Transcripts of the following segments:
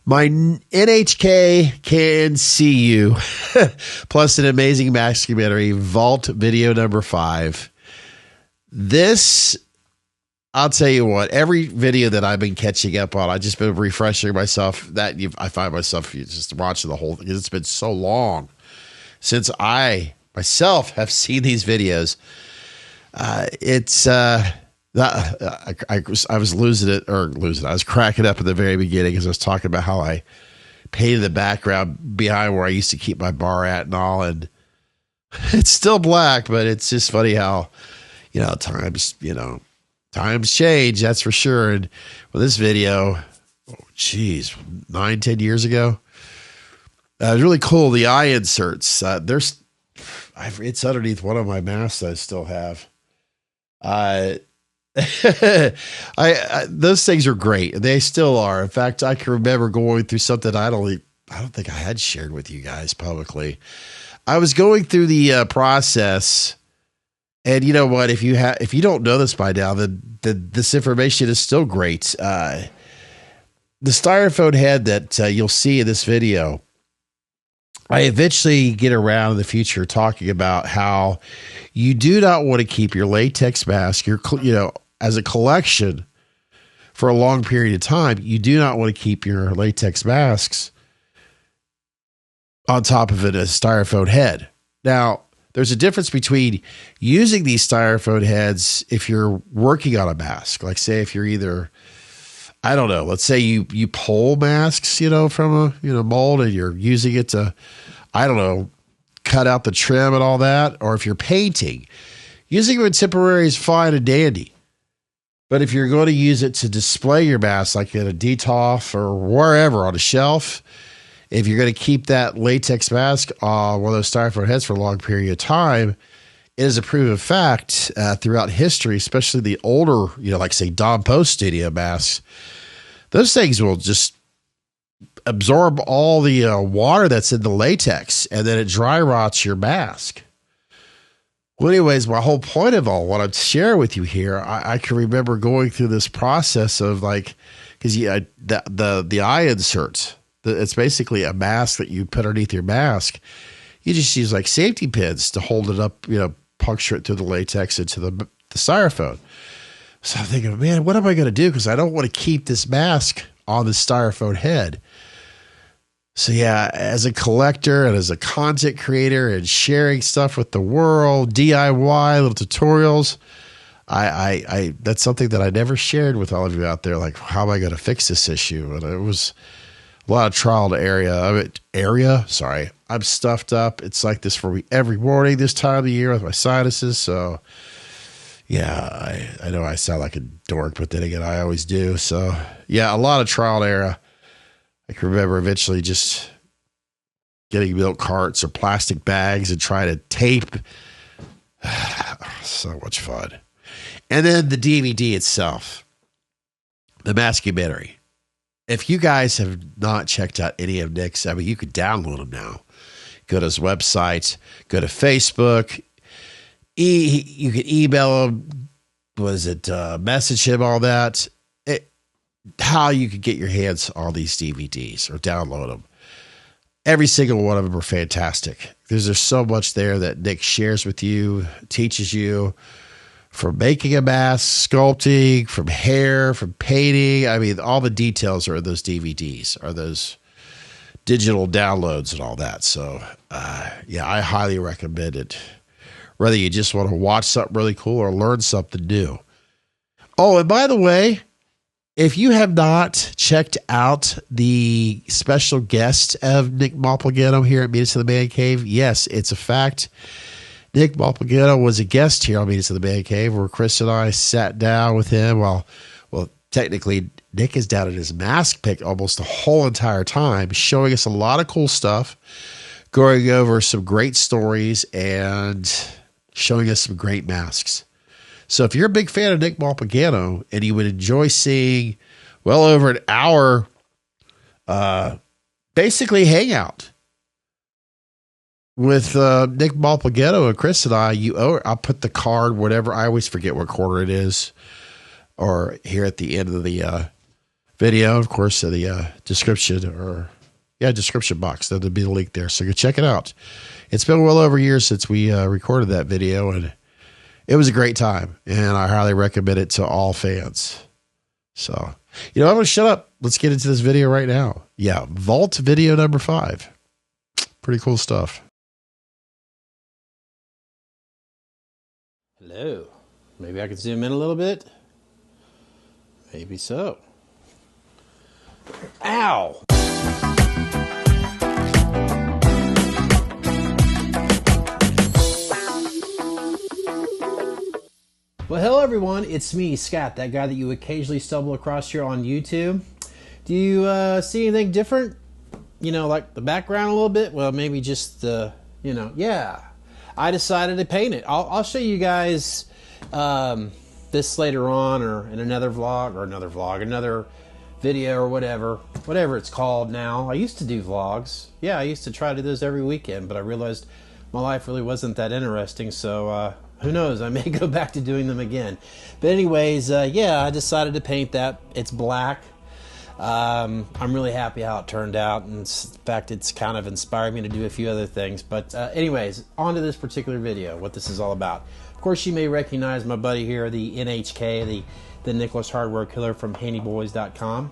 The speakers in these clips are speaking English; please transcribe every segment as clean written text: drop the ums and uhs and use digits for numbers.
My NHK can see you, plus an amazing maskumentary, Vault video number 5. This, I'll tell you what, every video that I've been catching up on, I've just been refreshing myself. I find myself just watching the whole thing. It's been so long since I myself have seen these videos. I was losing it. I was cracking up at the very beginning because I was talking about how I painted the background behind where I used to keep my bar at and all. And it's still black, but it's just funny how, times change. That's for sure. And with this video, 9-10 years ago, it was really cool. The eye inserts, it's underneath one of my masks that I still have. Those things are great. They still are. In fact, I can remember going through something I don't think I had shared with you guys publicly. I was going through the process, and you know what? If you don't know this by now, then this information is still great. The styrofoam head that you'll see in this video, I eventually get around in the future talking about how you do not want to keep your latex mask, as a collection for a long period of time. You do not want to keep your latex masks on top of a styrofoam head. Now, there's a difference between using these styrofoam heads if you're working on a mask. Like, say, if you're either, I don't know, let's say you pull masks, from a mold, and you're using it to, I don't know, cut out the trim and all that. Or if you're painting, using them in temporary is fine and dandy. But if you're going to use it to display your mask, like at a DTOF or wherever on a shelf, if you're going to keep that latex mask on one of those styrofoam heads for a long period of time, it is a proven fact throughout history, especially the older, like say Don Post Studio masks, those things will just absorb all the water that's in the latex, and then it dry rots your mask. Well, anyways, my whole point of all what I'm sharing with you here, I can remember going through this process of because the eye insert, it's basically a mask that you put underneath your mask. You just use like safety pins to hold it up, puncture it through the latex into the styrofoam. So I'm thinking, man, what am I going to do? Because I don't want to keep this mask on the styrofoam head. So yeah, as a collector and as a content creator and sharing stuff with the world, DIY, little tutorials, I that's something that I never shared with all of you out there. Like, how am I going to fix this issue? And it was a lot of trial and error. Sorry, I'm stuffed up. It's like this for me every morning this time of the year with my sinuses. So yeah, I know I sound like a dork, but then again, I always do. So yeah, a lot of trial and error. I can remember eventually just getting milk carts or plastic bags and trying to tape. So much fun. And then the DVD itself, the maskumentary. If you guys have not checked out any of Nick's, you could download them now. Go to his website, go to Facebook. You can email him. Message him, all that. How you could get your hands on these DVDs or download them. Every single one of them are fantastic. There's so much there that Nick shares with you, teaches you, from making a mask, sculpting, from hair, from painting. All the details are in those DVDs, are those digital downloads and all that. So, I highly recommend it. Whether you just want to watch something really cool or learn something new. Oh, and by the way, if you have not checked out the special guest of Nick Mulpagano here at Meet Us in the Man Cave, yes, it's a fact. Nick Mulpagano was a guest here on Meet Us in the Man Cave, where Chris and I sat down with him. Well, technically, Nick is down at his mask pick almost the whole entire time, showing us a lot of cool stuff, going over some great stories, and showing us some great masks. So if you're a big fan of Nick Mulpagano and you would enjoy seeing well over an hour, basically hangout with Nick Mulpagano and Chris and I'll put the card, whatever. I always forget what quarter it is, or here at the end of the video, of course, in the description box. There'll be the link there. So go check it out. It's been well over a year since we recorded that video, and it was a great time, and I highly recommend it to all fans. So, I'm going to shut up. Let's get into this video right now. Yeah, Vault video number 5. Pretty cool stuff. Hello. Maybe I can zoom in a little bit. Maybe so. Ow! Well, hello everyone, it's me, Scott, that guy that you occasionally stumble across here on YouTube. Do you see anything different? Like the background a little bit? Well, maybe just the, yeah. I decided to paint it. I'll show you guys this later on, or in another video, or whatever it's called now. I used to do vlogs. Yeah, I used to try to do those every weekend, but I realized my life really wasn't that interesting, so who knows, I may go back to doing them again. But anyways, yeah, I decided to paint that. It's black. I'm really happy how it turned out, and in fact, it's kind of inspired me to do a few other things. But anyways, on to this particular video, what this is all about. Of course, you may recognize my buddy here, the NHK, the Nicholas Hardware Killer from handyboys.com.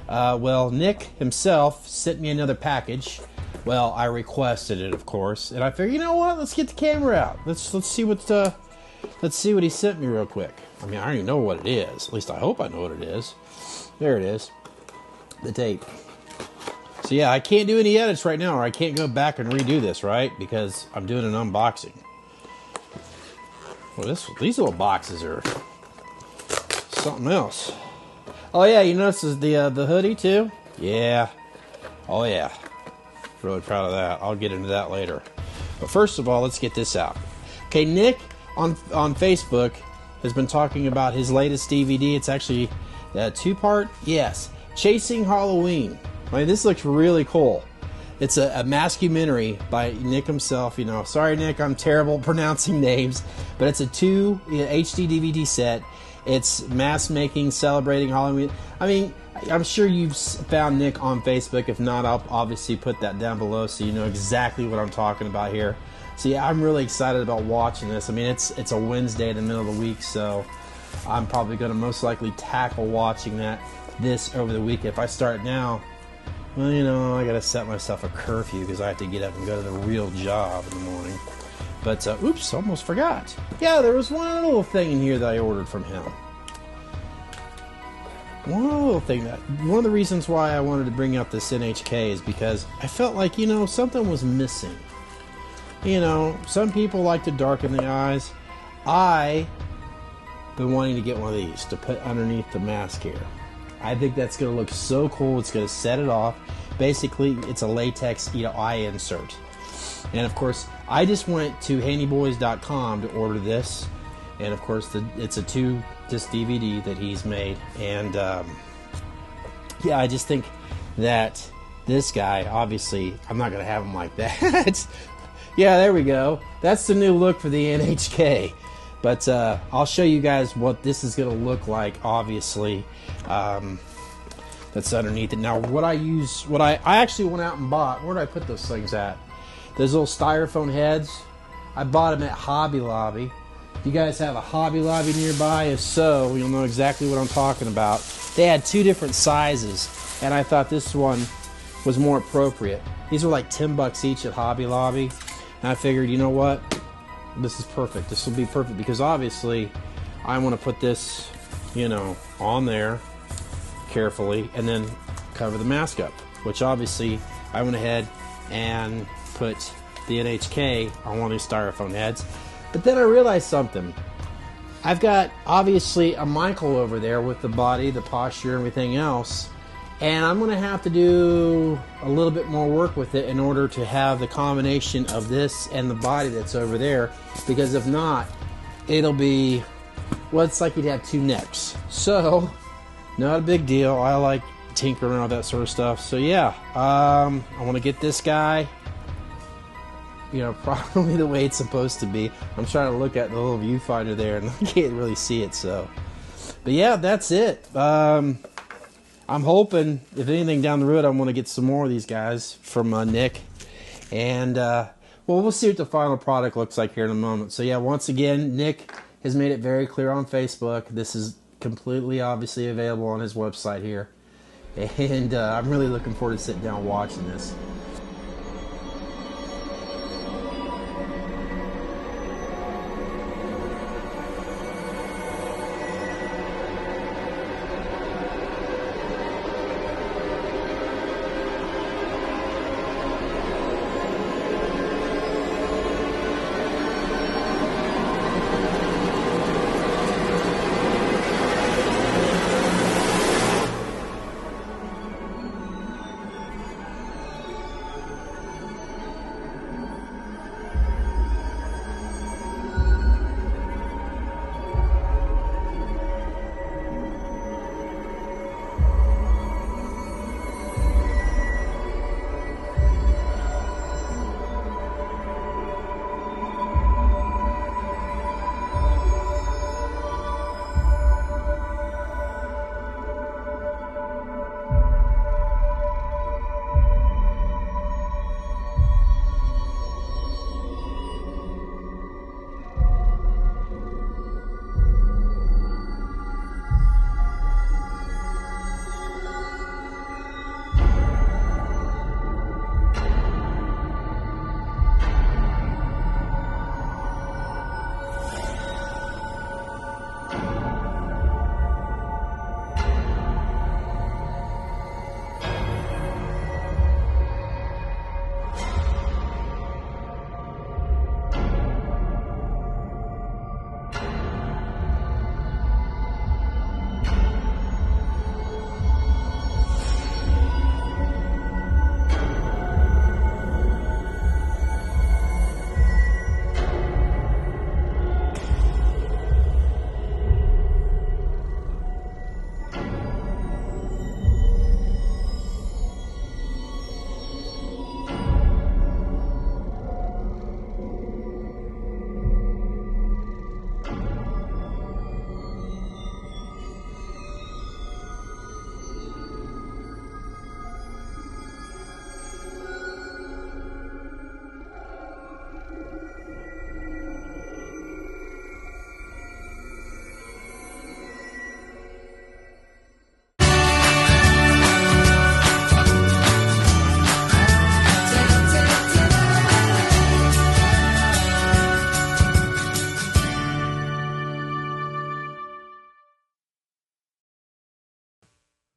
Well, Nick himself sent me another package. Well, I requested it, of course, and I figured, you know what? Let's get the camera out. Let's see what he sent me real quick. I mean, I don't even know what it is. At least I hope I know what it is. There it is, the tape. So yeah, I can't do any edits right now, or I can't go back and redo this, right? Because I'm doing an unboxing. Well, these little boxes are something else. Oh yeah, you notice the hoodie too? Yeah. Oh yeah. Really proud of that. I'll get into that later. But first of all, let's get this out. Okay, Nick on Facebook has been talking about his latest DVD. It's actually a 2-part. Yes, Chasing Halloween. I mean, this looks really cool. It's a maskumentary by Nick himself. Sorry, Nick, I'm terrible pronouncing names, but it's a 2 HD DVD set. It's mask making, celebrating Halloween. I mean, I'm sure you've found Nick on Facebook. If not, I'll obviously put that down below so you know exactly what I'm talking about here. So yeah, I'm really excited about watching this. I mean, it's a Wednesday in the middle of the week, so I'm probably going to most likely tackle watching this over the week. If I start now, well, I got to set myself a curfew because I have to get up and go to the real job in the morning. But, oops, almost forgot. Yeah, there was one little thing in here that I ordered from him. One little thing one of the reasons why I wanted to bring out this NHK is because I felt like, something was missing. Some people like to darken the eyes. I've been wanting to get one of these to put underneath the mask here. I think that's going to look so cool. It's going to set it off. Basically, it's a latex eye insert. And of course, I just went to handyboys.com to order this. And of course, it's a 2-disc DVD that he's made. And yeah, I just think that this guy, obviously, I'm not going to have him like that. Yeah, there we go. That's the new look for the NHK. But I'll show you guys what this is going to look like, obviously. That's underneath it. Now, I actually went out and bought, where did I put those things at? Those little styrofoam heads. I bought them at Hobby Lobby. If you guys have a Hobby Lobby nearby, if so, you'll know exactly what I'm talking about. They had 2 different sizes, and I thought this one was more appropriate. These were like $10 each at Hobby Lobby, and I figured, you know what? This is perfect. This will be perfect because obviously I want to put this, on there carefully and then cover the mask up, which obviously I went ahead and put the NHK on one of these styrofoam heads. But then I realized something. I've got obviously a Michael over there with the body, the posture, everything else, and I'm going to have to do a little bit more work with it in order to have the combination of this and the body that's over there, because if not, it'll be, well, it's like you'd have 2 necks. So, not a big deal. I like tinkering around with that sort of stuff. So yeah, I want to get this guy, probably the way it's supposed to be. I'm trying to look at the little viewfinder there and I can't really see it, so. But yeah, that's it. I I'm hoping, if anything, down the road, I'm going to get some more of these guys from Nick. And, well, we'll see what the final product looks like here in a moment. So, yeah, once again, Nick has made it very clear on Facebook. This is completely, obviously, available on his website here. And I'm really looking forward to sitting down and watching this.